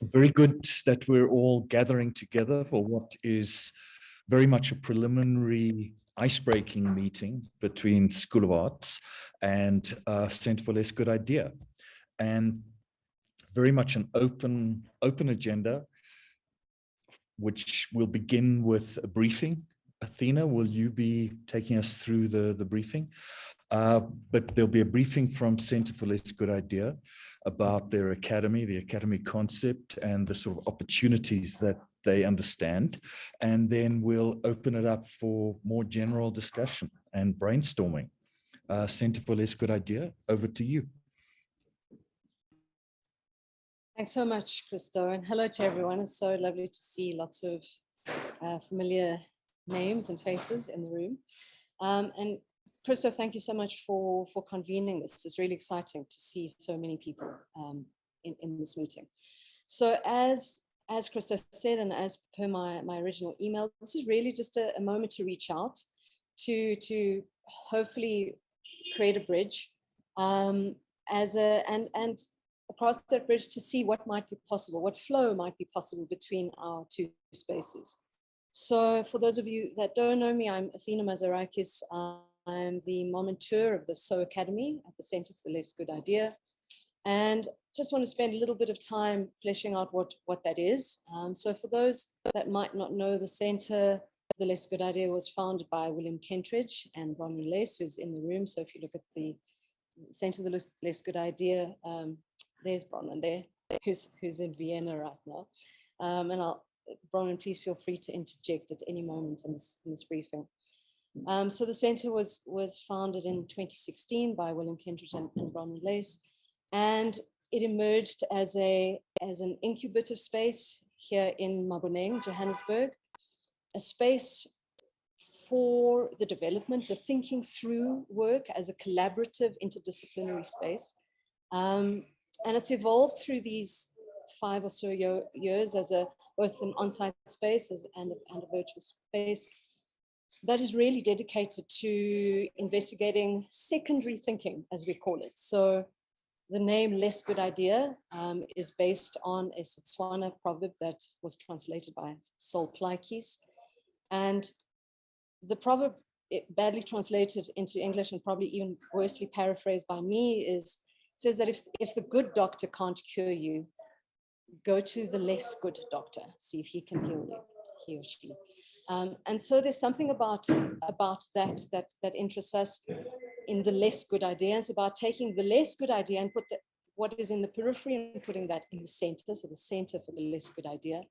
Very good that we're all gathering together for what is very much a preliminary ice-breaking meeting between School of Arts and Centre for Less Good Idea. And very much an open agenda, which will begin with a briefing. Athena, will you be taking us through the briefing? But there'll be a briefing from Centre for Less Good Idea about their academy, the academy concept, and the sort of opportunities that they understand. And then we'll open it up for more general discussion and brainstorming. Centre for Less Good Idea, over to you. Thanks so much, Christo, and hello to everyone. It's so lovely to see lots of familiar names and faces in the room. And Christo, thank you so much for convening this. It's really exciting to see so many people in this meeting. So as Christo said, and as per my original email, this is really just a moment to reach out to hopefully create a bridge and across that bridge to see what might be possible, what flow might be possible between our two spaces. So for those of you that don't know me, I'm Athena Mazarakis. I'm the momenteur of the WSOA Academy at the Centre for the Less Good Idea. And just want to spend a little bit of time fleshing out what that is. So for those that might not know, the Centre for the Less Good Idea was founded by William Kentridge and Bronwyn Lace, who's in the room. So if you look at the Centre for the Less Good Idea, there's Bronwyn there, who's in Vienna right now. And Bronwyn, please feel free to interject at any moment in this briefing. So the centre was founded in 2016 by William Kentridge and Bronwyn Lace, and it emerged as an incubative space here in Maboneng, Johannesburg, a space for the development, the thinking through work as a collaborative interdisciplinary space. And it's evolved through these 5 or so years as both an on-site space and a virtual space that is really dedicated to investigating secondary thinking, as we call it. So the name Less Good Idea is based on a Setswana proverb that was translated by Sol Plaatjes. And the proverb, badly translated into English and probably even worsely paraphrased by me, says that if the good doctor can't cure you, go to the less good doctor, see if he can heal you, he or she. And so there's something about that interests us in the less good idea. It's about taking the less good idea and put what is in the periphery and putting that in the center, so the center for the less good idea.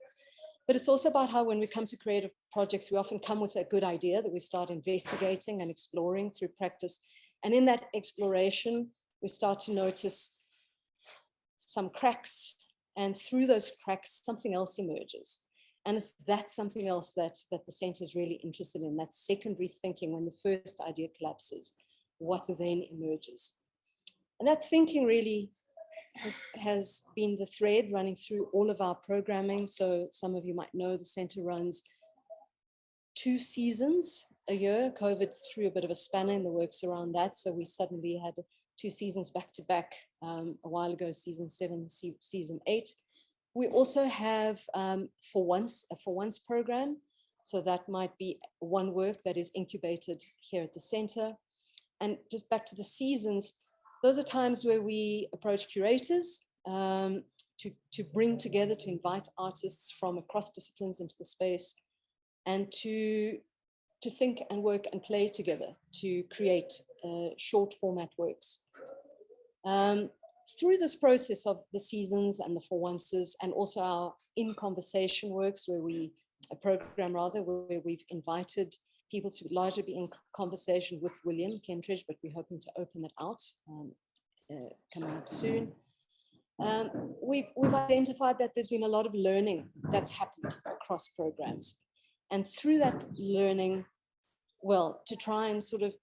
But it's also about how when we come to creative projects, we often come with a good idea that we start investigating and exploring through practice. And in that exploration, we start to notice some cracks, and through those cracks, something else emerges. And it's that something else that the centre is really interested in, that secondary thinking when the first idea collapses, what then emerges. And that thinking really has been the thread running through all of our programming. So some of you might know the centre runs 2 seasons a year. COVID threw a bit of a spanner in the works around that. So we suddenly had 2 seasons back to back a while ago, season 7, season 8. We also have a for once program. So that might be one work that is incubated here at the centre. And just back to the seasons, those are times where we approach curators to bring together, to invite artists from across disciplines into the space and to think and work and play together to create short format works. Through this process of the seasons and the for onces, and also our in conversation works where we've invited people to largely be in conversation with William Kentridge, but we're hoping to open that out coming up soon. We've identified that there's been a lot of learning that's happened across programs. And through that learning, well, to try and sort of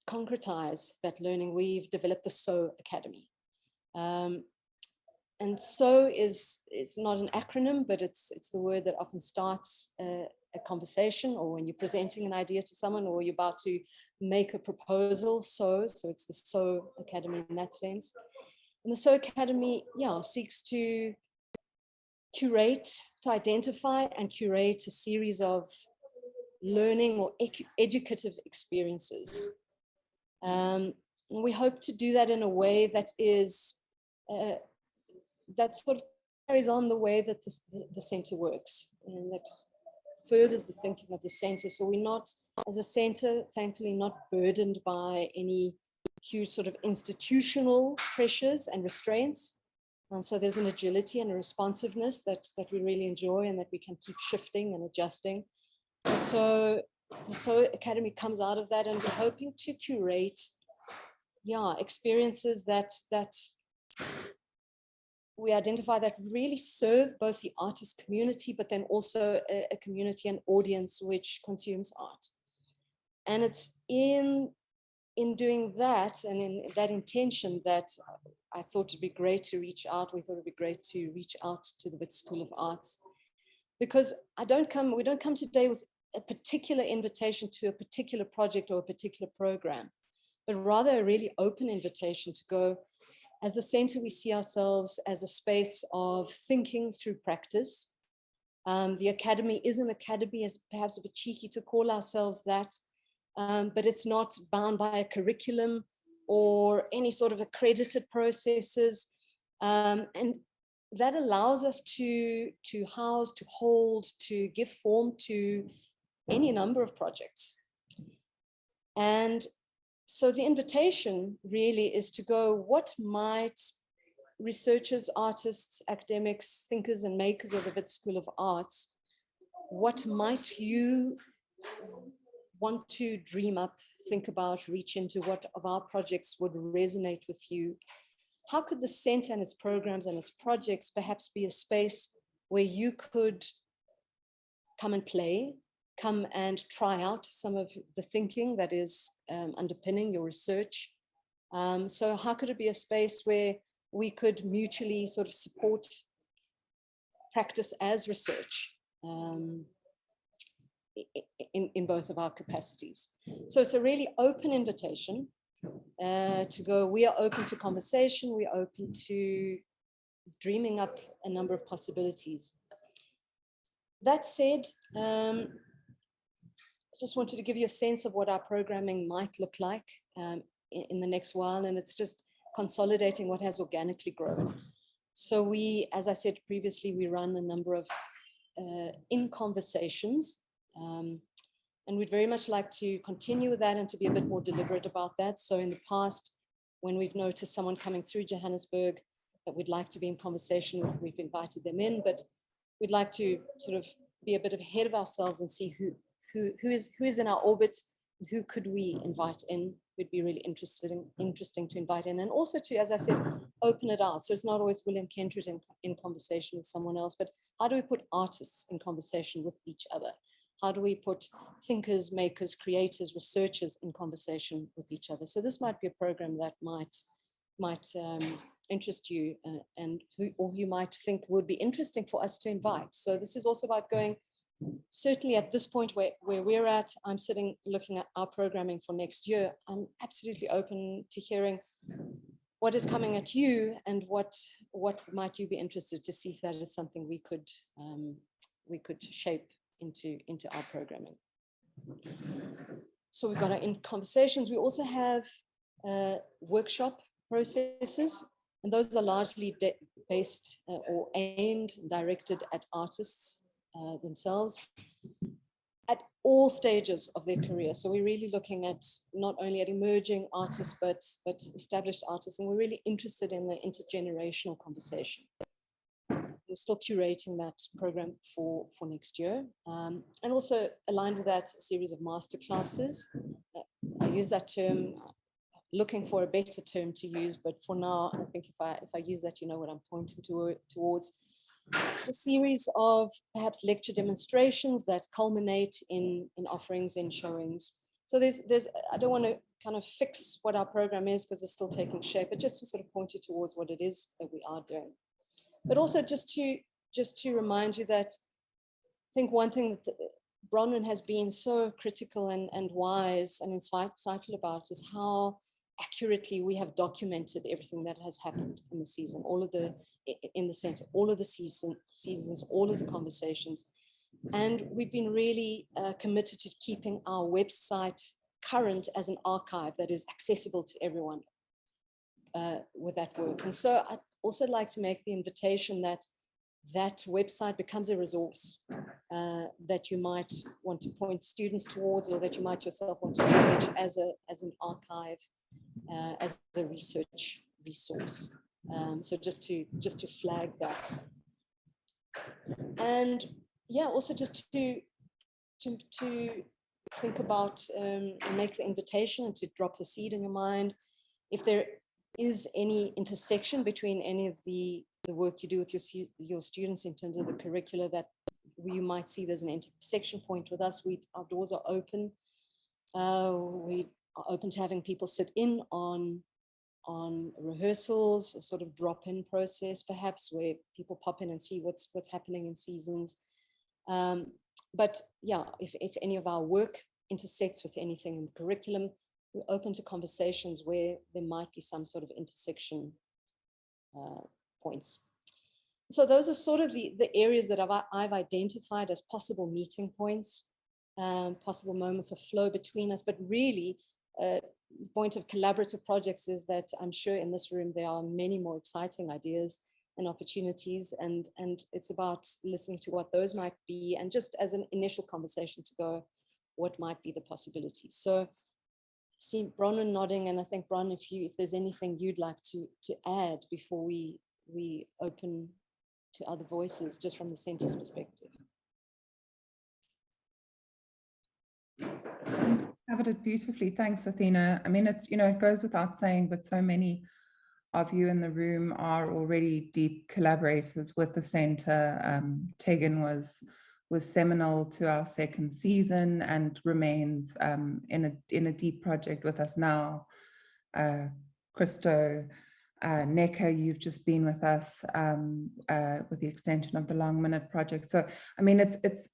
concretize that learning, we've developed the WSOA Academy. And so it's not an acronym, but it's the word that often starts a conversation, or when you're presenting an idea to someone, or you're about to make a proposal. So it's the WSOA Academy in that sense. And the WSOA Academy, seeks to to identify and curate a series of learning or educative experiences. And we hope to do that in a way that is, that sort of carries on the way that the center works, and that furthers the thinking of the center. So we're not, as a center, thankfully not burdened by any huge sort of institutional pressures and restraints. And so there's an agility and a responsiveness that we really enjoy, and that we can keep shifting and adjusting. And so the SOA Academy comes out of that, and we're hoping to curate, experiences that we identify that really serve both the artist community, but then also a community and audience which consumes art. And it's in doing that, and in that intention, that I thought it'd be great to reach out. We thought it'd be great to reach out to the Wits School of Arts, because we don't come today with a particular invitation to a particular project or a particular program, but rather a really open invitation to go. As the center, we see ourselves as a space of thinking through practice. The academy is an academy, as perhaps a bit cheeky to call ourselves that, but it's not bound by a curriculum or any sort of accredited processes. And that allows us to house, to hold, to give form to any number of projects. And so the invitation really is to go, what might researchers, artists, academics, thinkers and makers of the Wits School of Arts, what might you want to dream up, think about, reach into? What of our projects would resonate with you? How could the center and its programs and its projects perhaps be a space where you could come and play, come and try out some of the thinking that is underpinning your research? So how could it be a space where we could mutually sort of support practice as research in both of our capacities? So it's a really open invitation to go. We are open to conversation. We are open to dreaming up a number of possibilities. That said, I just wanted to give you a sense of what our programming might look like in the next while, and it's just consolidating what has organically grown. So we, as I said previously, we run a number of in conversations, and we'd very much like to continue with that and to be a bit more deliberate about that. So in the past, when we've noticed someone coming through Johannesburg that we'd like to be in conversation with, we've invited them in, but we'd like to sort of be a bit ahead of ourselves and see who is in our orbit, and who could we invite in. Would be really interesting to invite in, and also to, as I said, open it out. So it's not always William Kentridge in conversation with someone else, but how do we put artists in conversation with each other? How do we put thinkers, makers, creators, researchers in conversation with each other? So this might be a program that might interest you, and who you might think would be interesting for us to invite. So this is also about going, certainly at this point where we're at, I'm sitting looking at our programming for next year. I'm absolutely open to hearing what is coming at you, and what might you be interested to see if that is something we could shape into our programming. So we've got our in conversations. We also have workshop processes, and those are largely based or aimed, directed at artists themselves at all stages of their career. So we're really looking at not only at emerging artists, but established artists, and we're really interested in the intergenerational conversation. We're still curating that program for next year, and also aligned with that, a series of master classes. I use that term, looking for a better term to use, but for now, I think if I use that, you know what I'm pointing towards. A series of perhaps lecture demonstrations that culminate in offerings and showings. So there's I don't want to kind of fix what our program is, because it's still taking shape, but just to sort of point you towards what it is that we are doing. But also just to remind you that I think one thing that Bronwyn has been so critical and wise and insightful about is how accurately, we have documented everything that has happened in the season, all of the, in the center, all of the seasons, all of the conversations. And we've been really committed to keeping our website current as an archive that is accessible to everyone with that work. And so I'd also like to make the invitation that that website becomes a resource that you might want to point students towards, or that you might yourself want to manage as an archive, as a research resource. So just to flag that. And yeah, also just to think about and make the invitation and to drop the seed in your mind. If there is any intersection between any of the work you do with your students in terms of the curricula that you might see there's an intersection point with us, our doors are open. We are open to having people sit in on rehearsals, a sort of drop-in process perhaps, where people pop in and see what's happening in seasons. But yeah, if any of our work intersects with anything in the curriculum, we're open to conversations where there might be some sort of intersection points. So those are sort of the areas that I've identified as possible meeting points, possible moments of flow between us. But really, the point of collaborative projects is that I'm sure in this room there are many more exciting ideas and opportunities, and it's about listening to what those might be, and just as an initial conversation to go, what might be the possibilities. So I see Bronwyn nodding, and I think, Bron, if there's anything you'd like to add before we open to other voices, just from the center's perspective. Covered it beautifully. Thanks, Athena. I mean, it's, it goes without saying, but so many of you in the room are already deep collaborators with the center. Tegan was seminal to our second season and remains in a deep project with us now. Christo, Neka, you've just been with us with the extension of the Long Minute project. So, I mean, it's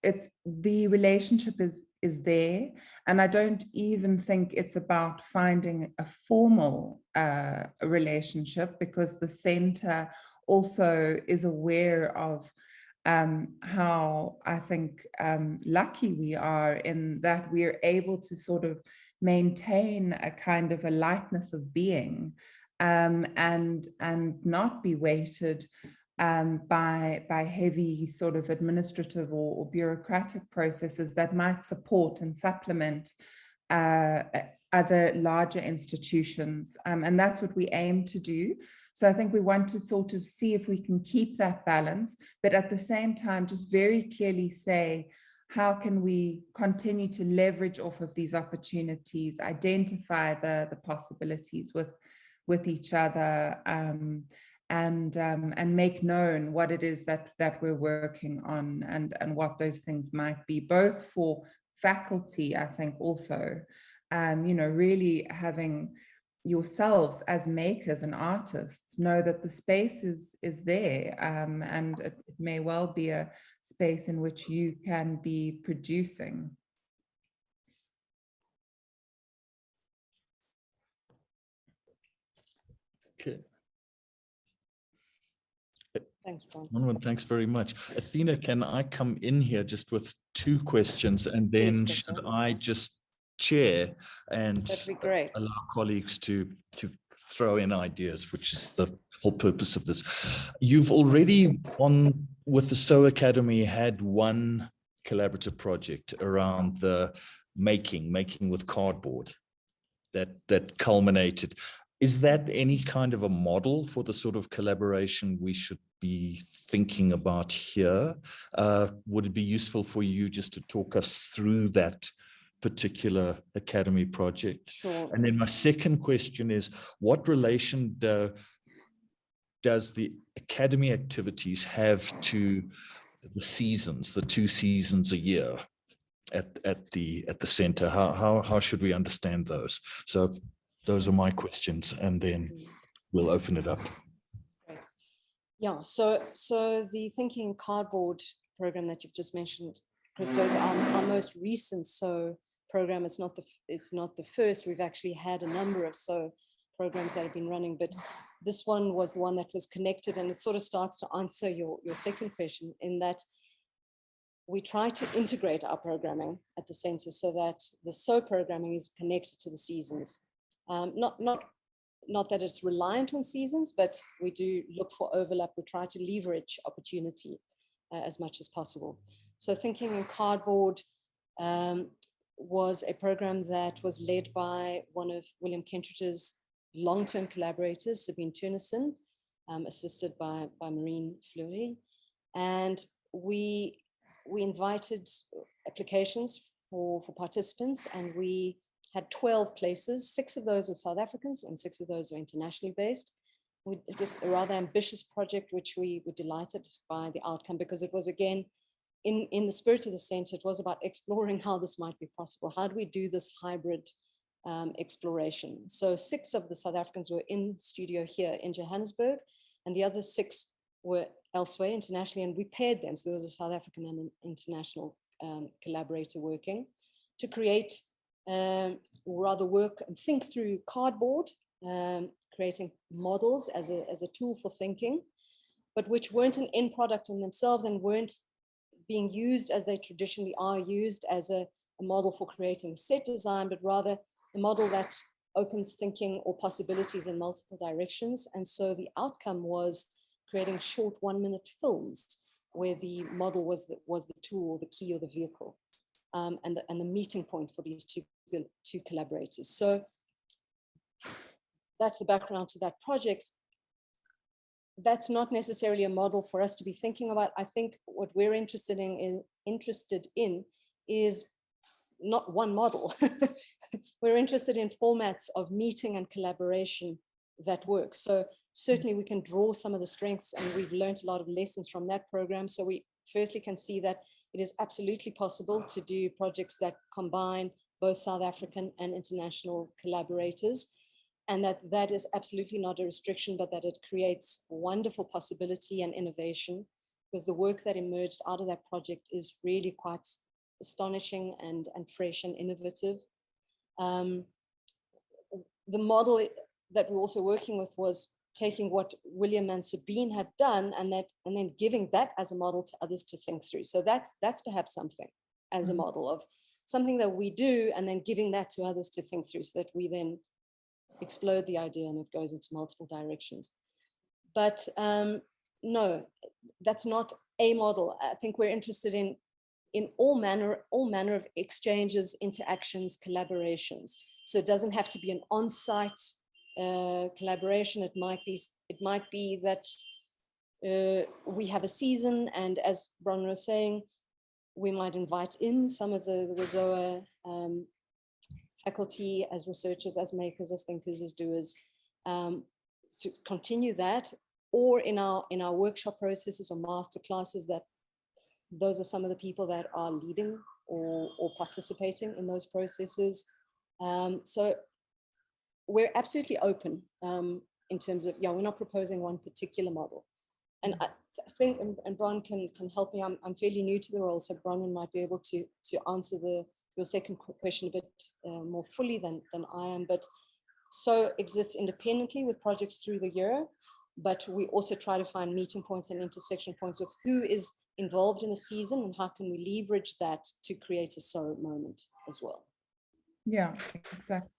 the relationship is there, and I don't even think it's about finding a formal relationship, because the center also is aware of how I think lucky we are in that we're able to sort of maintain a kind of a lightness of being, and not be weighted by heavy sort of administrative or bureaucratic processes that might support and supplement other larger institutions. And that's what we aim to do. So I think we want to sort of see if we can keep that balance, but at the same time, just very clearly say, how can we continue to leverage off of these opportunities, identify the possibilities with each other, and make known what it is that we're working on, and what those things might be, both for faculty, I think also, really having yourselves as makers and artists know that the space is there, and it may well be a space in which you can be producing. Okay. Thanks, Bron. Bronwyn, thanks very much. Athena, can I come in here just with two questions, and then Please, should I just chair and That'd be great. allow colleagues to throw in ideas, which is the whole purpose of this. You've already with the SOA Academy had one collaborative project around the making with cardboard that culminated. Is that any kind of a model for the sort of collaboration we should be thinking about here? Would it be useful for you just to talk us through that particular Academy project? Sure. And then my second question is, what relation does the Academy activities have to the seasons, the 2 seasons a year at the center? How should we understand those? So those are my questions, and then we'll open it up. Great. Yeah, so the Thinking Cardboard program that you've just mentioned, Christo, is our most recent program. It's not the first. We've actually had a number of programs that have been running, but this one was the one that was connected, and it sort of starts to answer your second question, in that we try to integrate our programming at the center so that the SOA programming is connected to the seasons. Not that it's reliant on seasons, but we do look for overlap. We try to leverage opportunity as much as possible. So Thinking in Cardboard was a program that was led by one of William Kentridge's long-term collaborators, Sabine Turnison, assisted by Maureen Fleury. And we invited applications for participants, and we had 12 places. 6 of those were South Africans and 6 of those were internationally based. It was a rather ambitious project, which we were delighted by the outcome, because it was, again, in the spirit of the center, it was about exploring how this might be possible. How do we do this hybrid exploration? So 6 of the South Africans were in studio here in Johannesburg, and the other 6 were elsewhere internationally, and we paired them. So there was a South African and an international collaborator working to create, rather work and think through cardboard, creating models as a tool for thinking, but which weren't an end product in themselves and weren't being used as they traditionally are used as a model for creating set design, but rather a model that opens thinking or possibilities in multiple directions. And so the outcome was creating short 1-minute films where the model was the tool, the key, or the vehicle, and the meeting point for these two collaborators. So that's the background to that project. That's not necessarily a model for us to be thinking about. I think what we're interested in is not one model. We're interested in formats of meeting and collaboration that work. So certainly we can draw some of the strengths, and we've learned a lot of lessons from that program. So we firstly can see that it is absolutely possible to do projects that combine both South African and international collaborators, and that is absolutely not a restriction, but that it creates wonderful possibility and innovation, because the work that emerged out of that project is really quite astonishing and fresh and innovative. The model that we're also working with was taking what William and Sabine had done and then giving that as a model to others to think through. So that's perhaps something as a model of something that we do, and then giving that to others to think through, so that we then explode the idea and it goes into multiple directions. But no, that's not a model. I think we're interested in all manner of exchanges, interactions, collaborations. So it doesn't have to be an on-site collaboration. It might be that we have a season, and as Bronwyn was saying, we might invite in some of the WSOA faculty as researchers, as makers, as thinkers, as doers, to continue that, or in our workshop processes or master classes, that those are some of the people that are leading or participating in those processes. So we're absolutely open in terms of, we're not proposing one particular model. And I think, and Bron can help me, I'm fairly new to the role, so Bronwyn might be able to answer your second question a bit more fully than I am. But SO exists independently with projects through the year, but we also try to find meeting points and intersection points with who is involved in the season and how can we leverage that to create a SO moment as well. Yeah, exactly.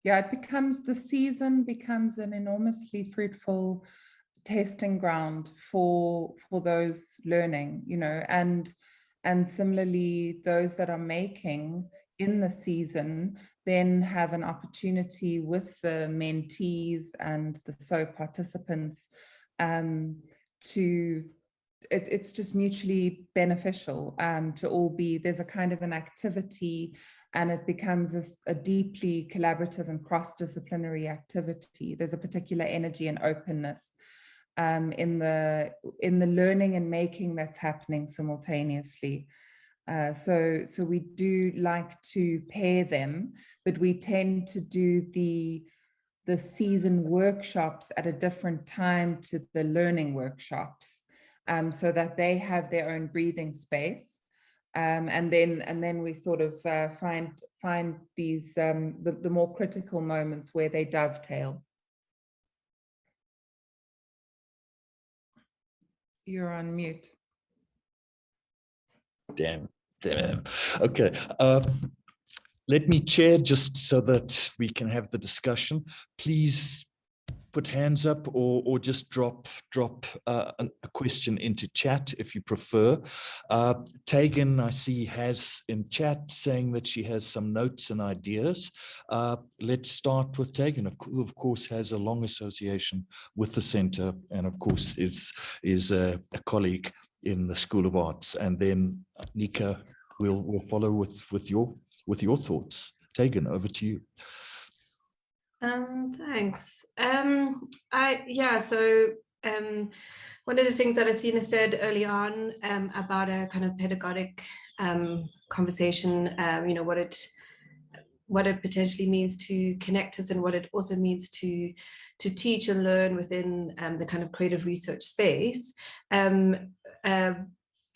Yeah, the season becomes an enormously fruitful testing ground for those learning, and similarly, those that are making in the season then have an opportunity with the mentees and the SO participants it's just mutually beneficial to all be, there's a kind of an activity, and it becomes a deeply collaborative and cross-disciplinary activity. There's a particular energy and openness in the learning and making that's happening simultaneously. So we do like to pair them, but we tend to do the season workshops at a different time to the learning workshops, so that they have their own breathing space. and then we sort of find these the more critical moments where they dovetail. You're on mute. Damn. Okay. Let me chair just so that we can have the discussion. Please put hands up or just drop a question into chat if you prefer. Tegan, I see, has in chat saying that she has some notes and ideas. Let's start with Tegan, who of course has a long association with the center and of course is a colleague in the School of Arts. And then Nika will follow with your thoughts. Tegan, over to you. Thanks. One of the things that Athena said early on about a kind of pedagogic conversation, what it potentially means to connect us and what it also means to teach and learn within the kind of creative research space.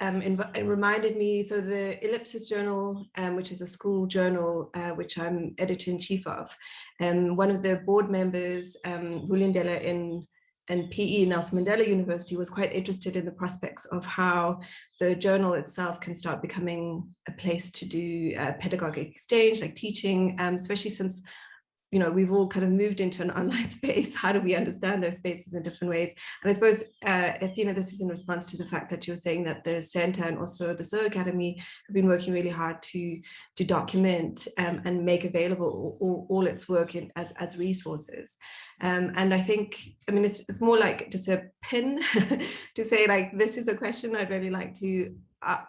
It reminded me, so the Ellipsis Journal, which is a school journal, which I'm editor-in-chief of, one of the board members, Vulindela in PE, Nelson Mandela University, was quite interested in the prospects of how the journal itself can start becoming a place to do pedagogic exchange, like teaching, especially since we've all kind of moved into an online space. How do we understand those spaces in different ways? And I suppose, Athena, this is in response to the fact that you were saying that the Center and also the SOA Academy have been working really hard to document and make available all its work as resources. And I think, it's more like just a pin to say, like, this is a question I'd really like to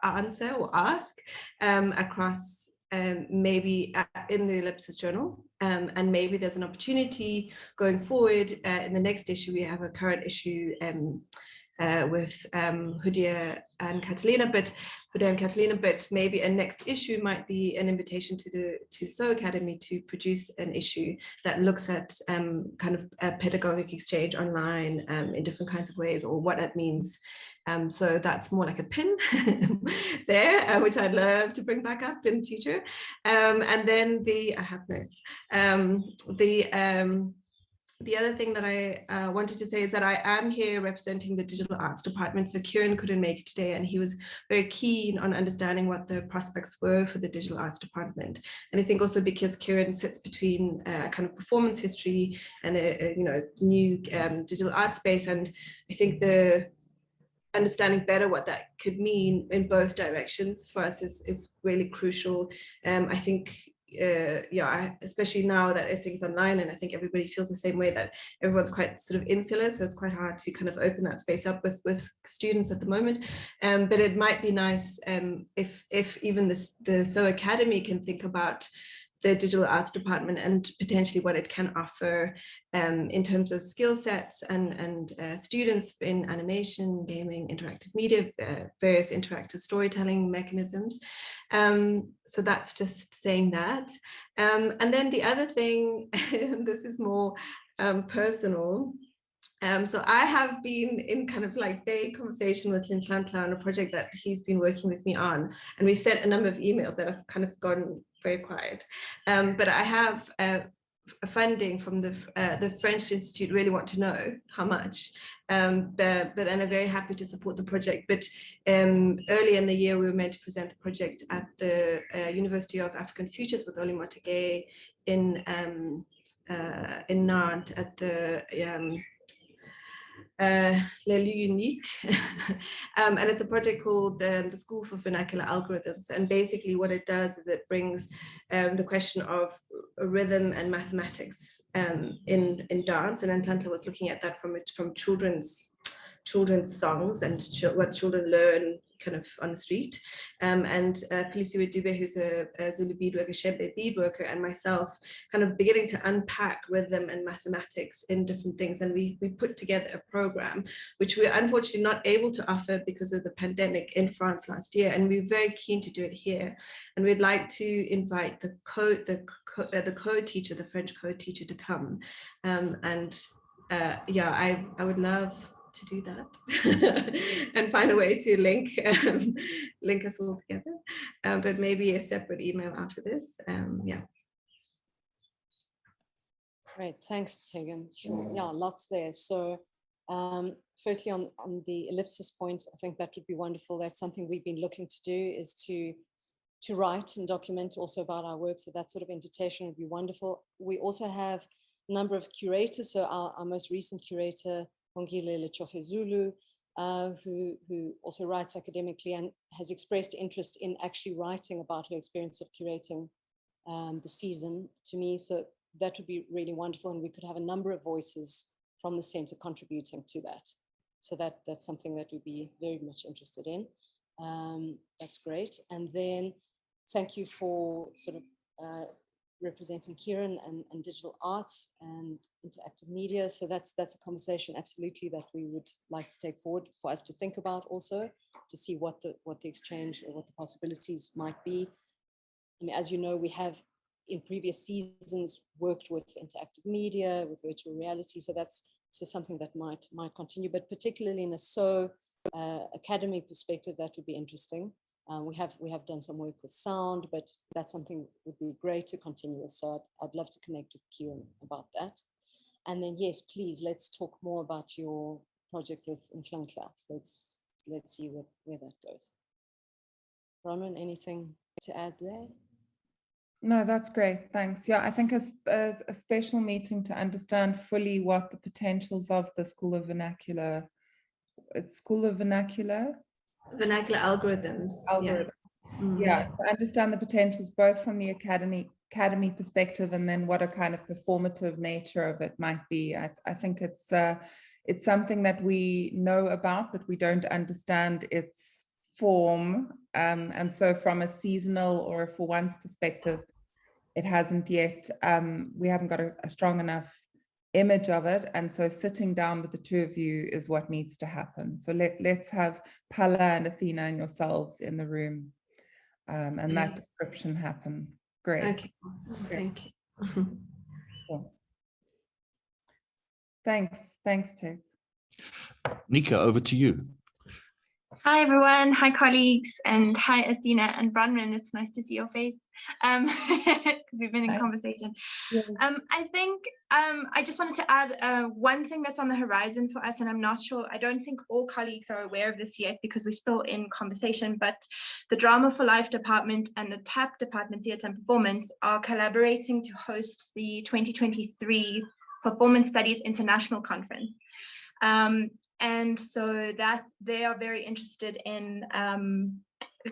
answer or ask across maybe in the Ellipsis Journal, and maybe there's an opportunity going forward. In the next issue, we have a current issue with Hudia and Catalina, but maybe a next issue might be an invitation to the SOA Academy to produce an issue that looks at kind of a pedagogic exchange online in different kinds of ways, or what that means. So that's more like a pin there, which I'd love to bring back up in the future. And then I have notes. The other thing that I wanted to say is that I am here representing the Digital Arts Department. So Kieran couldn't make it today, and he was very keen on understanding what the prospects were for the Digital Arts Department. And I think also because Kieran sits between a kind of performance history and a new digital art space, and I think the understanding better what that could mean in both directions for us is really crucial. I think, especially now that everything's online, and I think everybody feels the same way, that everyone's quite sort of insular, so it's quite hard to kind of open that space up with students at the moment. But it might be nice if even the SOA Academy can think about the Digital Arts Department and potentially what it can offer in terms of skill sets and students in animation, gaming, interactive media, various interactive storytelling mechanisms. So that's just saying that. And then the other thing, this is more personal. So I have been in kind of like vague conversation with Nhlanhla on a project that he's been working with me on, and we've sent a number of emails that have kind of gone very quiet. But I have funding from the French Institute. Really want to know how much, but I'm very happy to support the project. But early in the year, we were meant to present the project at the University of African Futures with Oli Motegay in Nantes at the Le Unique. And it's a project called the School for Vernacular Algorithms. And basically what it does is it brings the question of rhythm and mathematics in dance. And Nhlanhla was looking at that from children's songs and what children learn kind of on the street. And Pelisiwe Dube, who's a Zulu beadworker, Shebe beadworker, and myself kind of beginning to unpack rhythm and mathematics in different things. And we put together a program, which we're unfortunately not able to offer because of the pandemic in France last year. And we're very keen to do it here. And we'd like to invite the code teacher, the French code teacher, to come. I would love to do that and find a way to link us all together, but maybe a separate email after this. Yeah. Great, thanks, Tegan. Sure. Yeah, lots there. So firstly, on the ellipsis point, I think that would be wonderful. That's something we've been looking to do, is to write and document also about our work. So that sort of invitation would be wonderful. We also have a number of curators. So our most recent curator, Hongile Lechohezulu, who also writes academically and has expressed interest in actually writing about her experience of curating the season to me. So that would be really wonderful. And we could have a number of voices from the center contributing to that. So that's something that we'd be very much interested in. That's great. And then thank you for sort of representing Kieran and digital arts and interactive media. So that's a conversation absolutely that we would like to take forward for us to think about, also to see what the exchange or what the possibilities might be. I mean, as you know, we have in previous seasons worked with interactive media, with virtual reality. So that's something that might continue, but particularly in a SO academy perspective, that would be interesting. We have done some work with sound, but that's something would be great to continue with. So I'd love to connect with Kieran about that. And then yes, please, let's talk more about your project with Nklanhla. Let's see where that goes. Bronwyn, anything to add there? No, that's great. Thanks. Yeah, I think a special meeting to understand fully what the potentials of the School of Vernacular, Vernacular algorithms. Algorithm. Yeah, to understand the potentials both from the academy perspective, and then what a kind of performative nature of it might be. I think it's something that we know about, but we don't understand its form. And so from a seasonal or for one's perspective, it hasn't yet, we haven't got a strong enough image of it. And so sitting down with the two of you is what needs to happen. So let's have Pala and Athena and yourselves in the room and that description happen. Great. Okay, awesome. Thank you. Cool. Thanks, Tex. Nika, over to you. Hi everyone, hi colleagues, and hi Athena and Bronwyn. It's nice to see your face because we've been in conversation. Yeah. I think I just wanted to add one thing that's on the horizon for us, and I'm not sure, I don't think all colleagues are aware of this yet because we're still in conversation, but the Drama for Life department and the TAP department, Theatre and Performance, are collaborating to host the 2023 Performance Studies International Conference. And so that they are very interested in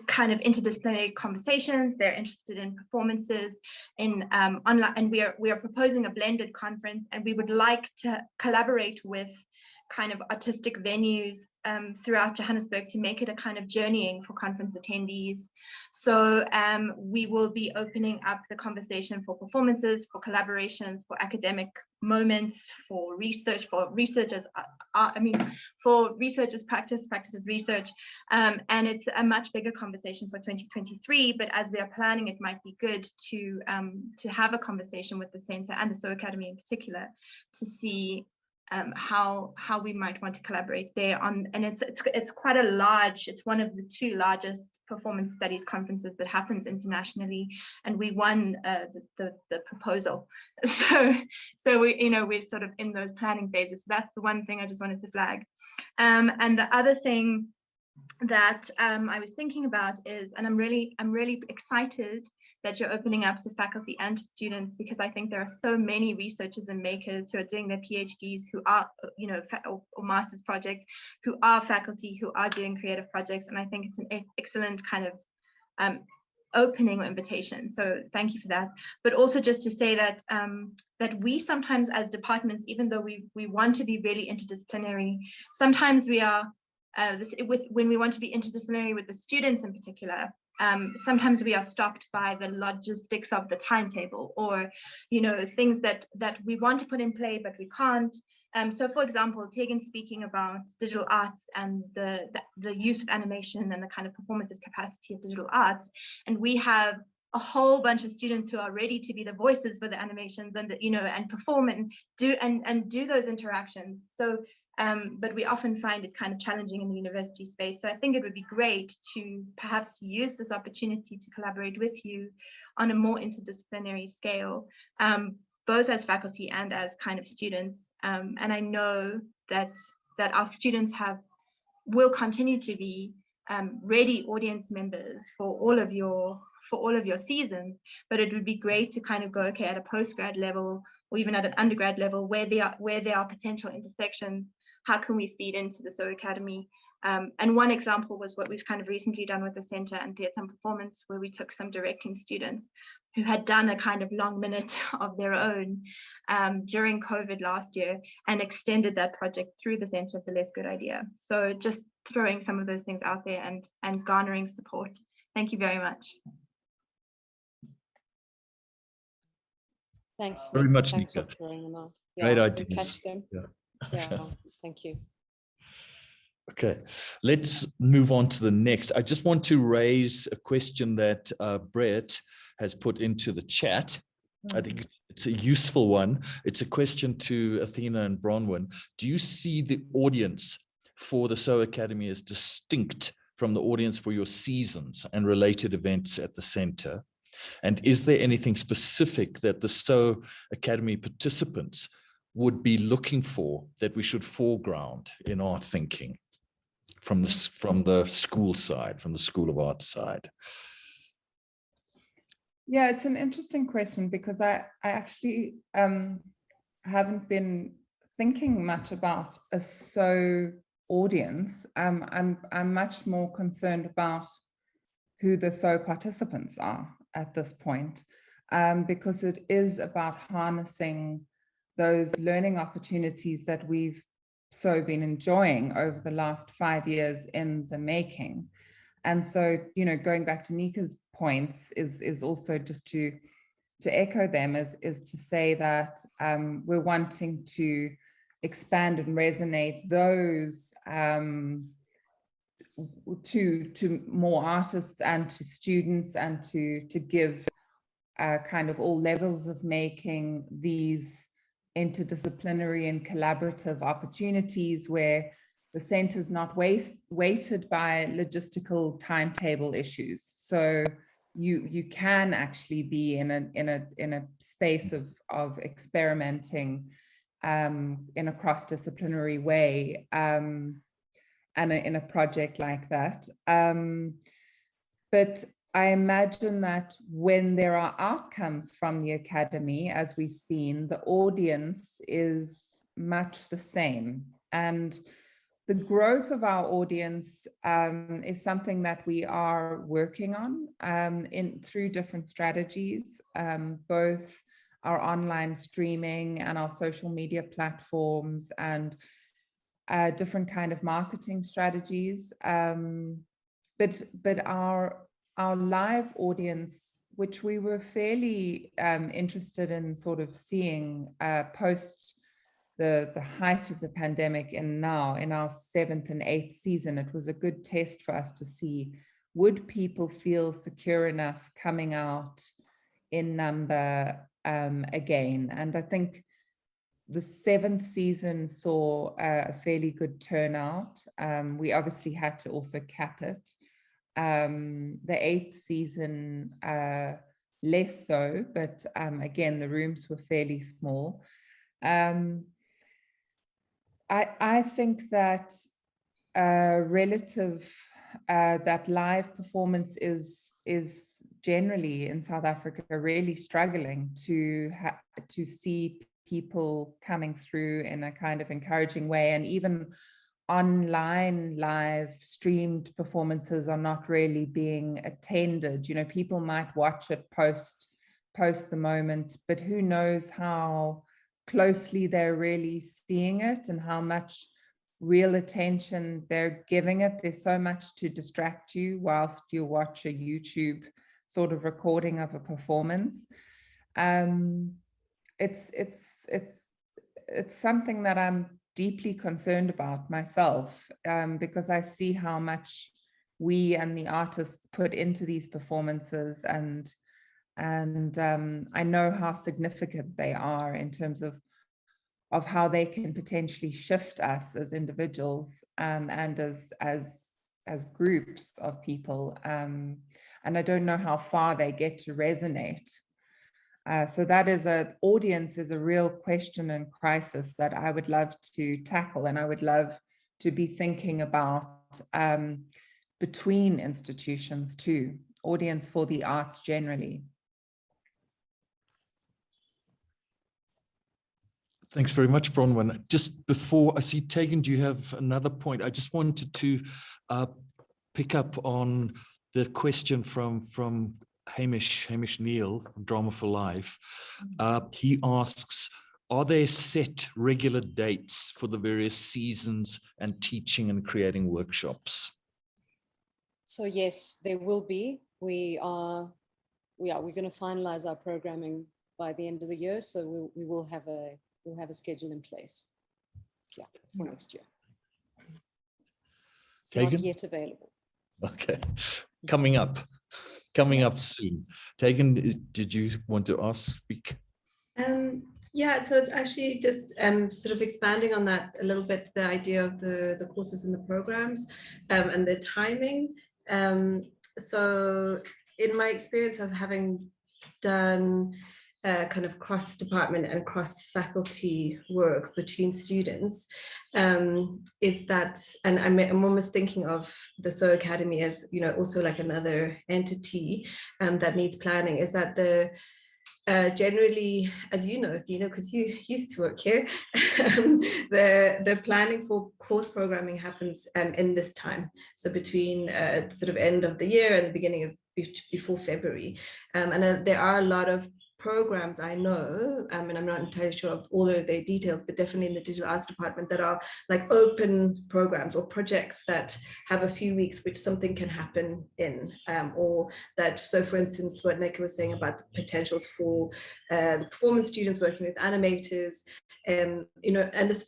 kind of interdisciplinary conversations. They're interested in performances in online, and we are proposing a blended conference, and we would like to collaborate with kind of artistic venues throughout Johannesburg to make it a kind of journeying for conference attendees. So we will be opening up the conversation for performances, for collaborations, for academic moments, for research, for researchers, for researchers practices research. And it's a much bigger conversation for 2023, but as we are planning, it might be good to have a conversation with the Centre and the SO Academy in particular to see how we might want to collaborate there on, and it's quite a large, it's one of the two largest performance studies conferences that happens internationally, and we won the proposal. So we're sort of in those planning phases. So that's the one thing I just wanted to flag. And the other thing that I was thinking about is, and I'm really excited that you're opening up to faculty and to students, because I think there are so many researchers and makers who are doing their PhDs, who are, or master's projects, who are faculty, who are doing creative projects. And I think it's an excellent kind of opening or invitation. So thank you for that. But also just to say that that we sometimes as departments, even though we want to be really interdisciplinary, sometimes we are, when we want to be interdisciplinary with the students in particular, sometimes we are stopped by the logistics of the timetable, or things that we want to put in play but we can't. So for example, Tegan speaking about digital arts and the use of animation and the kind of performative capacity of digital arts, and we have a whole bunch of students who are ready to be the voices for the animations and and perform and do those interactions. So but we often find it kind of challenging in the university space. So I think it would be great to perhaps use this opportunity to collaborate with you on a more interdisciplinary scale, both as faculty and as kind of students. And I know that our students will continue to be ready audience members for all of your seasons, but it would be great to kind of go, okay, at a postgrad level or even at an undergrad level, where there are potential intersections, how can we feed into the SOA Academy? And one example was what we've kind of recently done with the Center and Theatre and Performance, where we took some directing students who had done a kind of long minute of their own during COVID last year and extended that project through the Center of the Less Good Idea. So just throwing some of those things out there and garnering support. Thank you very much. Thanks, Very Nick. much, Thanks for Nika. throwing them out. Great Yeah, ideas. we catch them. Yeah. Yeah, thank you. Okay, let's move on to the next. I just want to raise a question that Brett has put into the chat. I think it's a useful one. It's a question to Athena and Bronwyn. Do you see the audience for the SOA Academy as distinct from the audience for your seasons and related events at the center? And is there anything specific that the SOA Academy participants would be looking for that we should foreground in our thinking from the school side, from the School of Arts side? Yeah, it's an interesting question, because I actually haven't been thinking much about a SOA audience. I'm much more concerned about who the SOA participants are at this point, because it is about harnessing those learning opportunities that we've so been enjoying over the last 5 years in the making. And so, you know, going back to Nika's points is also just to echo them, is to say that we're wanting to expand and resonate those to more artists and to students, and to give kind of all levels of making these interdisciplinary and collaborative opportunities where the center is not weighted by logistical timetable issues. So you can actually be in a space of experimenting in a cross-disciplinary way, and in a project like that. But I imagine that when there are outcomes from the Academy, as we've seen, the audience is much the same. And the growth of our audience is something that we are working on through different strategies, both our online streaming and our social media platforms, and different kind of marketing strategies. But our live audience, which we were fairly interested in sort of seeing post the height of the pandemic, and now in our 7th and 8th season, it was a good test for us to see, would people feel secure enough coming out in number again? And I think the 7th season saw a fairly good turnout. We obviously had to also cap it. The 8th season, less so, but again, the rooms were fairly small. I think that that live performance is generally in South Africa really struggling to see people coming through in a kind of encouraging way, and even online live streamed performances are not really being attended. You know, people might watch it post the moment, but who knows how closely they're really seeing it and how much real attention they're giving it. There's so much to distract you whilst you watch a YouTube sort of recording of a performance. It's something that I'm deeply concerned about myself, because I see how much we and the artists put into these performances, and I know how significant they are in terms of how they can potentially shift us as individuals, and as groups of people. And I don't know how far they get to resonate. So that is audience is a real question and crisis that I would love to tackle, and I would love to be thinking about between institutions too, audience for the arts generally. Thanks very much, Bronwyn. Just before I see Tegan, do you have another point? I just wanted to pick up on the question from Hamish Neal from Drama for Life. He asks, are there set regular dates for the various seasons and teaching and creating workshops? So yes, there will be. We're going to finalize our programming by the end of the year, so we'll have a schedule in place, for next year. It's not yet available. Okay, coming up soon. Tegan, did you want to speak? Yeah, so it's actually just sort of expanding on that a little bit, the idea of the courses and the programs and the timing. So in my experience of having done kind of cross-department and cross-faculty work between students, is that, and I'm almost thinking of the SOA Academy as, also like another entity that needs planning, is that generally, as you know, Athena, because you used to work here, the planning for course programming happens in this time. So between sort of end of the year and the beginning of before February. And there are a lot of programs I know, and I'm not entirely sure of all of their details, but definitely in the digital arts department, that are like open programs or projects that have a few weeks which something can happen in, or that, so for instance, what Nika was saying about the potentials for the performance students working with animators,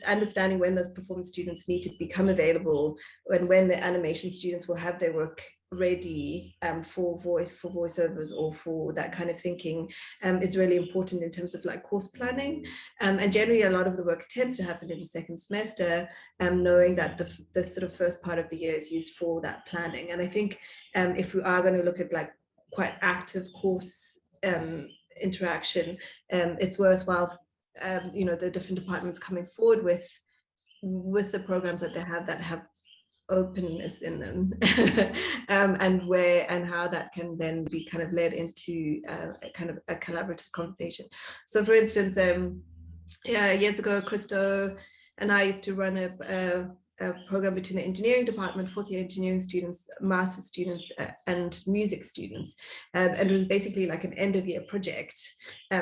understanding when those performance students need to become available, and when the animation students will have their work ready for voiceovers or for that kind of thinking, is really important in terms of like course planning, and generally a lot of the work tends to happen in the second semester, knowing that the sort of first part of the year is used for that planning. And I think if we are going to look at like quite active course interaction, it's worthwhile the different departments coming forward with the programs that they have openness in them, and how that can then be kind of led into a kind of a collaborative conversation. So for instance, years ago, Christo and I used to run a program between the engineering department, fourth year engineering students, master's students, and music students, and it was basically like an end of year project.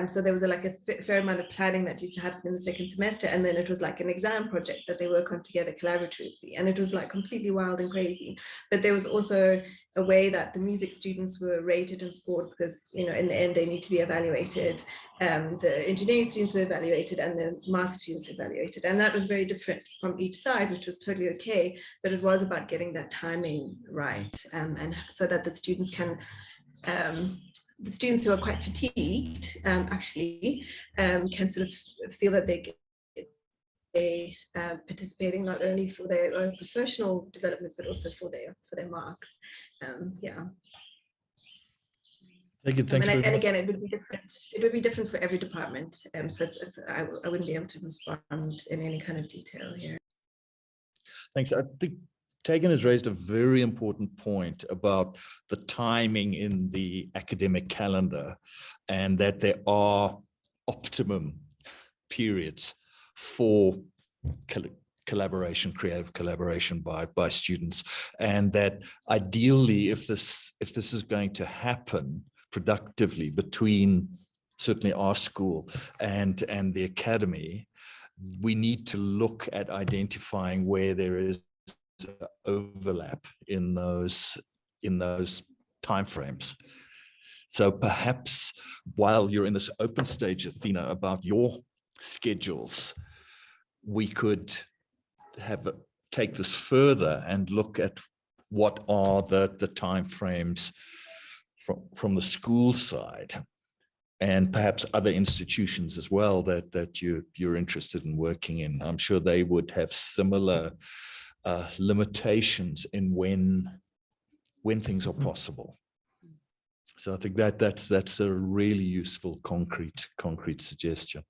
So there was a fair amount of planning that used to happen in the second semester, and then it was like an exam project that they work on together collaboratively, and it was like completely wild and crazy. But there was also a way that the music students were rated and scored, because in the end they need to be evaluated. The engineering students were evaluated and the master students evaluated, and that was very different from each side, which was totally okay, but it was about getting that timing right, and so that the students can, the students who are quite fatigued actually can sort of feel that they participating not only for their own professional development but also for their marks. Yeah. Thank you. Thanks and again, it would be different for every department. So I wouldn't be able to respond in any kind of detail here. Thanks. I think Tegan has raised a very important point about the timing in the academic calendar, and that there are optimum periods for collaboration, creative collaboration by students, and that ideally, if this is going to happen productively between certainly our school and the academy, we need to look at identifying where there is overlap in those timeframes. So perhaps while you're in this open stage, Athena, about your schedules, we could take this further and look at what are the timeframes from the school side, and perhaps other institutions as well that you're interested in working in. I'm sure they would have similar limitations in when things are possible. So I think that's a really useful concrete suggestion.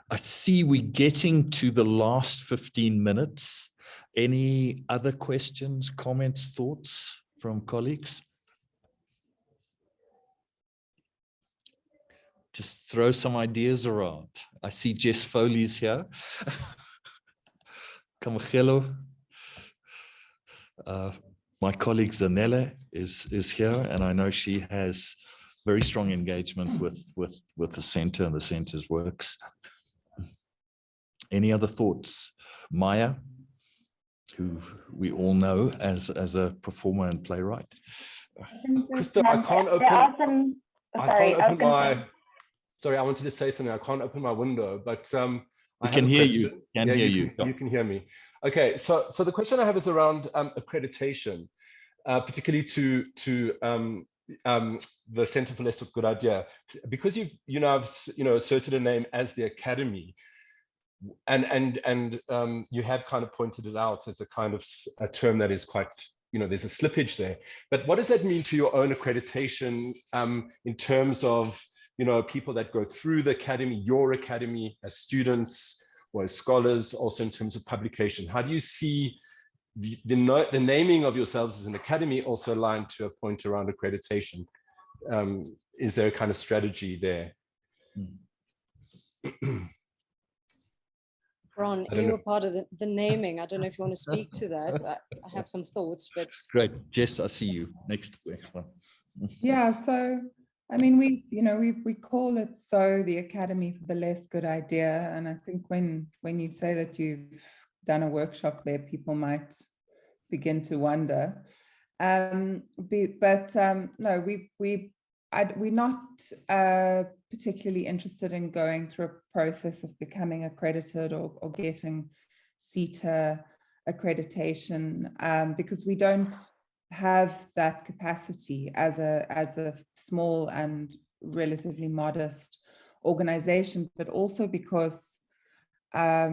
I see we're getting to the last 15 minutes. Any other questions, comments, thoughts from colleagues? Just throw some ideas around. I see Jess Foley's here. Kamagelo. My colleague Zanella is here, and I know she has very strong engagement with the center and the center's works. Any other thoughts? Maya, who we all know as a performer and playwright. Krista, I can't open. Sorry, I wanted to say something. I can't open my window, but I can hear you. You can hear me. Okay, so the question I have is around accreditation, particularly to the Center for Less Good Idea, because you've asserted a name as the Academy, and you have kind of pointed it out as a kind of a term that is quite, there's a slippage there. But what does that mean to your own accreditation in terms of people that go through the academy, your academy, as students or as scholars, also in terms of publication? How do you see the naming of yourselves as an academy also aligned to a point around accreditation? Is there a kind of strategy there? Ron, you were part of the naming. I don't know if you want to speak to that. I have some thoughts, but great. Jess, I see you. Next one. Yeah, so I mean, we call it so the Academy for the Less Good Idea, and I think when you say that you've done a workshop there, people might begin to wonder. No, we're not particularly interested in going through a process of becoming accredited or getting CETA accreditation, because we don't have that capacity as a small and relatively modest organization, but also because I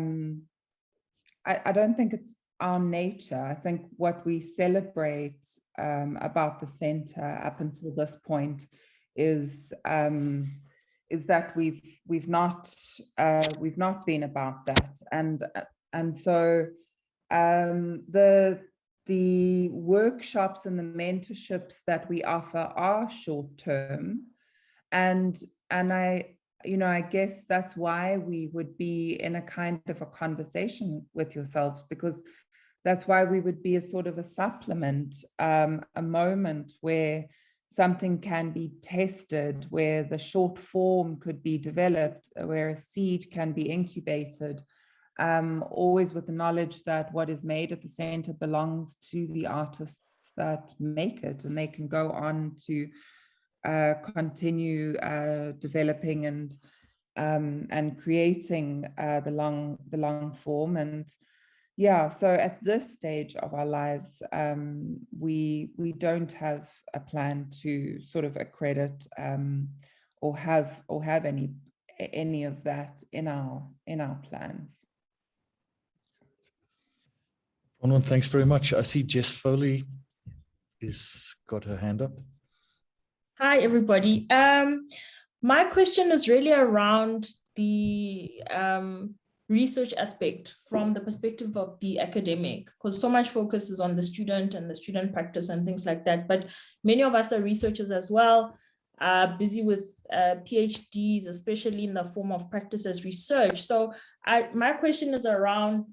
don't think it's our nature. I think what we celebrate about the center up until this point is that we've not been about that, and so the workshops and the mentorships that we offer are short term, and I guess that's why we would be in a kind of a conversation with yourselves, because that's why we would be a sort of a supplement, a moment where something can be tested, where the short form could be developed, where a seed can be incubated, always with the knowledge that what is made at the center belongs to the artists that make it, and they can go on to continue developing and creating the long form. And yeah, so at this stage of our lives, we don't have a plan to sort of accredit or have any of that in our plans. Thanks very much. I see Jess Foley is got her hand up. Hi, everybody. My question is really around the research aspect from the perspective of the academic, because so much focus is on the student and the student practice and things like that. But many of us are researchers as well, busy with PhDs, especially in the form of practice as research. So my question is around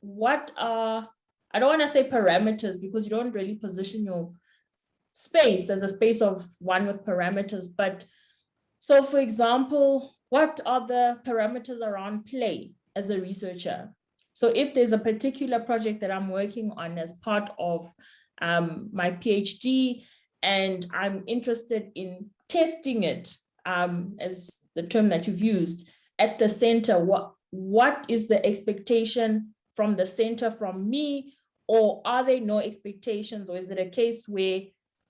what are, I don't want to say parameters, because you don't really position your space as a space of one with parameters, but so for example, what are the parameters around play as a researcher? So if there's a particular project that I'm working on as part of my PhD, and I'm interested in testing it, as the term that you've used, at the center, what is the expectation from the center from me, or are there no expectations, or is it a case where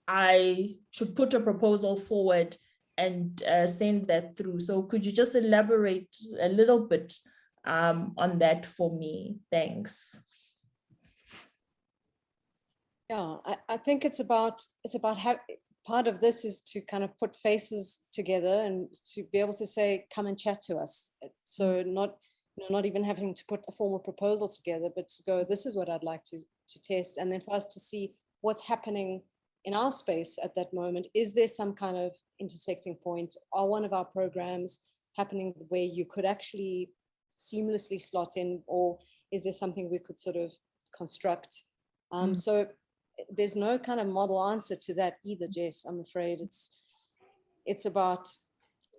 I should put a proposal forward and send that through. So could you just elaborate a little bit on that for me? Thanks. Yeah, I think it's about how part of this is to kind of put faces together and to be able to say, come and chat to us. So not even having to put a formal proposal together, but to go, this is what I'd like to test. And then for us to see what's happening in our space at that moment. Is there some kind of intersecting point? Are one of our programs happening where you could actually seamlessly slot in, or is there something we could sort of construct? So there's no kind of model answer to that either, Jess. I'm afraid it's about,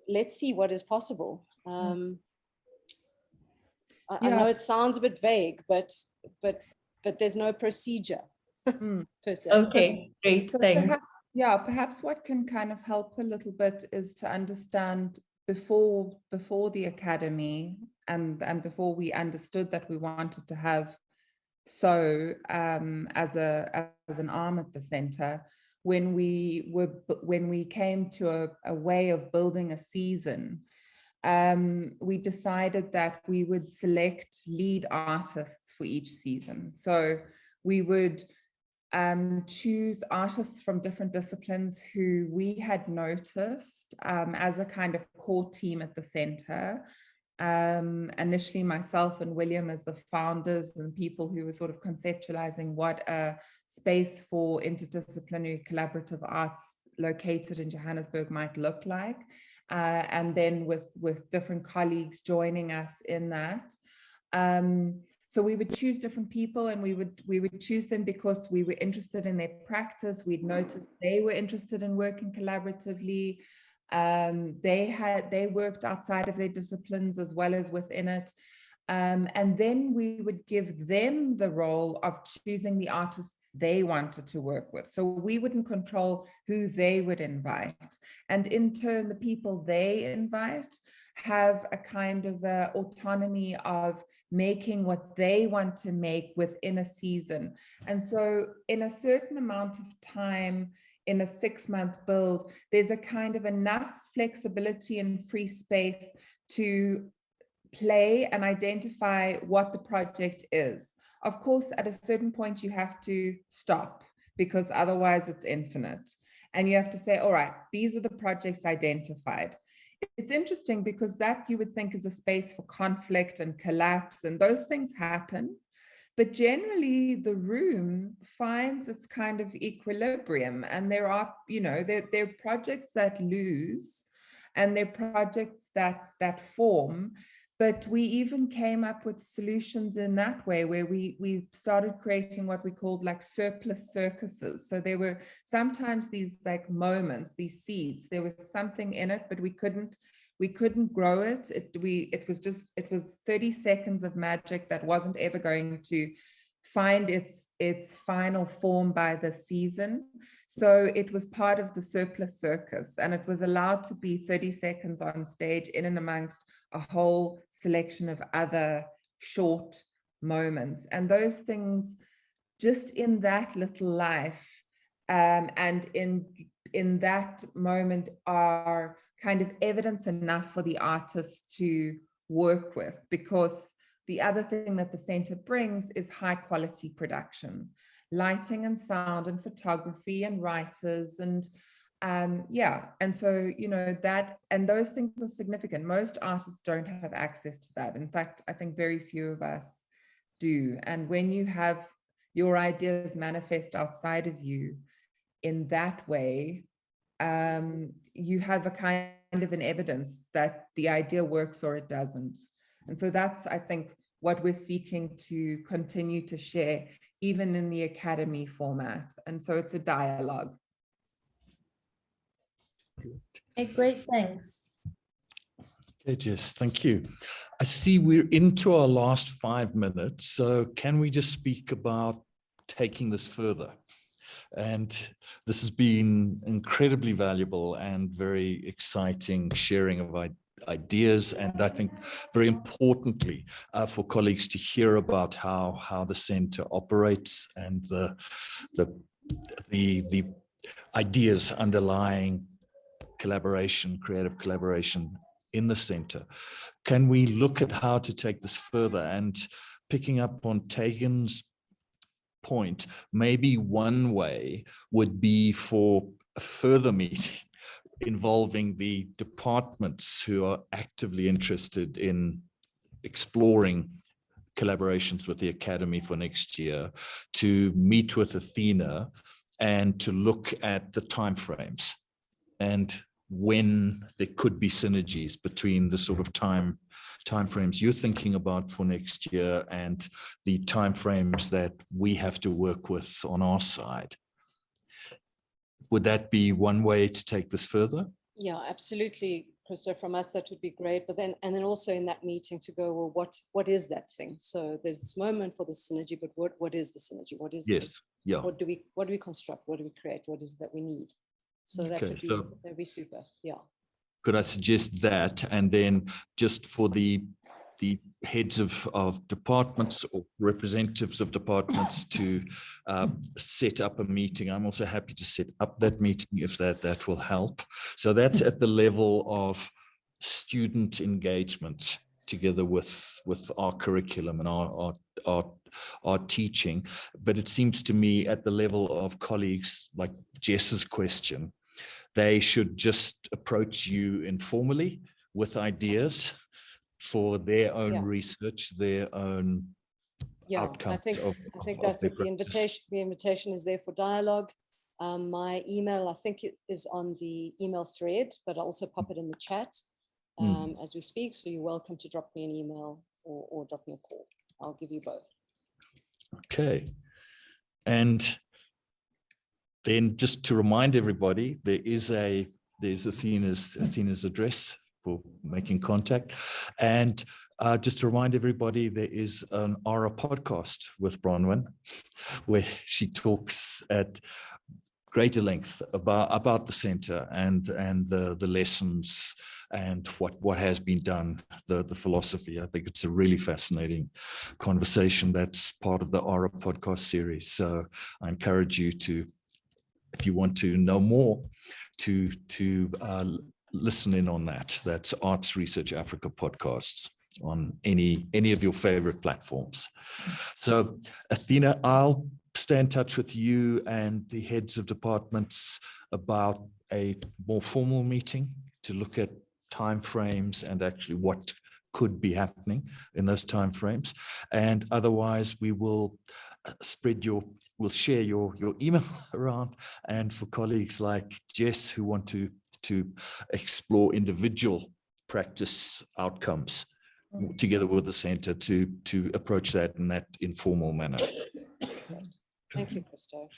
let's see what is possible. I know it sounds a bit vague, but there's no procedure per se. Okay, great, So thanks. Perhaps what can kind of help a little bit is to understand before the academy and before we understood that we wanted to have as an arm at the center, when we came to a way of building a season, we decided that we would select lead artists for each season. So we would choose artists from different disciplines who we had noticed as a kind of core team at the center. Initially myself and William as the founders and people who were sort of conceptualizing what a space for interdisciplinary collaborative arts located in Johannesburg might look like, and then with different colleagues joining us in that. So we would choose different people, and we would choose them because we were interested in their practice. We'd noticed they were interested in working collaboratively. They worked outside of their disciplines as well as within it. And then we would give them the role of choosing the artists they wanted to work with. So we wouldn't control who they would invite. And in turn, the people they invite have a kind of autonomy of making what they want to make within a season. And so in a certain amount of time, in a 6-month build, there's a kind of enough flexibility and free space to play and identify what the project is. Of course, at a certain point, you have to stop because otherwise it's infinite. And you have to say, all right, these are the projects identified. It's interesting because that you would think is a space for conflict and collapse, and those things happen. But generally, the room finds its kind of equilibrium, and there are, there are projects that lose, and there are projects that form. But we even came up with solutions in that way, where we started creating what we called like surplus circuses. So there were sometimes these like moments, these seeds. There was something in it, but we couldn't grow it. It was 30 seconds of magic that wasn't ever going to find its final form by the season. So it was part of the surplus circus, and it was allowed to be 30 seconds on stage in and amongst a whole selection of other short moments. And those things just in that little life and in that moment are kind of evidence enough for the artist to work with, because the other thing that the center brings is high quality production, lighting and sound and photography and writers and and so that, and those things are significant. Most artists don't have access to that. In fact, I think very few of us do. And when you have your ideas manifest outside of you in that way, you have a kind of an evidence that the idea works or it doesn't. And so that's, I think, what we're seeking to continue to share, even in the academy format. And so it's a dialogue. Okay, great, thanks. Okay, Jess, thank you. I see we're into our last 5 minutes, so can we just speak about taking this further? And this has been incredibly valuable and very exciting sharing of ideas, and I think very importantly for colleagues to hear about how the center operates and the ideas underlying collaboration, creative collaboration in the center. Can we look at how to take this further? And picking up on Tegan's point, maybe one way would be for a further meeting involving the departments who are actively interested in exploring collaborations with the Academy for next year, to meet with Athena and to look at the timeframes and when there could be synergies between the sort of timeframes you're thinking about for next year and the timeframes that we have to work with on our side. Would that be one way to take this further? Yeah, absolutely, Christo. From us, that would be great. But then, and then also in that meeting to go, well, what is that thing? So there's this moment for the synergy, but what is the synergy? What is Yes. Yeah. What do we construct? What do we create? What is it that we need? So that Okay, would be, so that'd be super. Yeah. could I suggest that? And then just for the heads of departments or representatives of departments to set up a meeting. I'm also happy to set up that meeting if that will help. So that's at the level of student engagement together with our curriculum and our teaching. But it seems to me at the level of colleagues, like Jess's question, they should just approach you informally with ideas for their own research, their own outcomes. I think that's it. The invitation is there for dialogue. My email, I think it is on the email thread, but I'll also pop it in the chat as we speak. So you're welcome to drop me an email or drop me a call. I'll give you both. Okay. And then just to remind everybody, there's Athena's address for making contact. And just to remind everybody, there is an ARA podcast with Bronwyn, where she talks at greater length about the center and the lessons and what has been done, the philosophy. I think it's a really fascinating conversation that's part of the ARA podcast series. So I encourage you to, if you want to know more, to listen in on that. That's Arts Research Africa podcasts on any of your favorite platforms. So Athena, I'll stay in touch with you and the heads of departments about a more formal meeting to look at timeframes and actually what could be happening in those timeframes. And otherwise we will we'll share your email around, and for colleagues like Jess who want to explore individual practice outcomes together with the center to approach that in that informal manner. Thank you, Christo.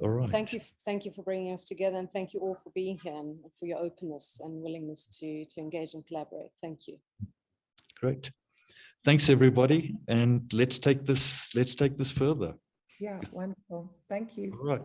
All right. Thank you for bringing us together, and thank you all for being here and for your openness and willingness to engage and collaborate. Thank you. Great. Thanks, everybody. And let's take this further. Yeah, wonderful. Thank you. All right.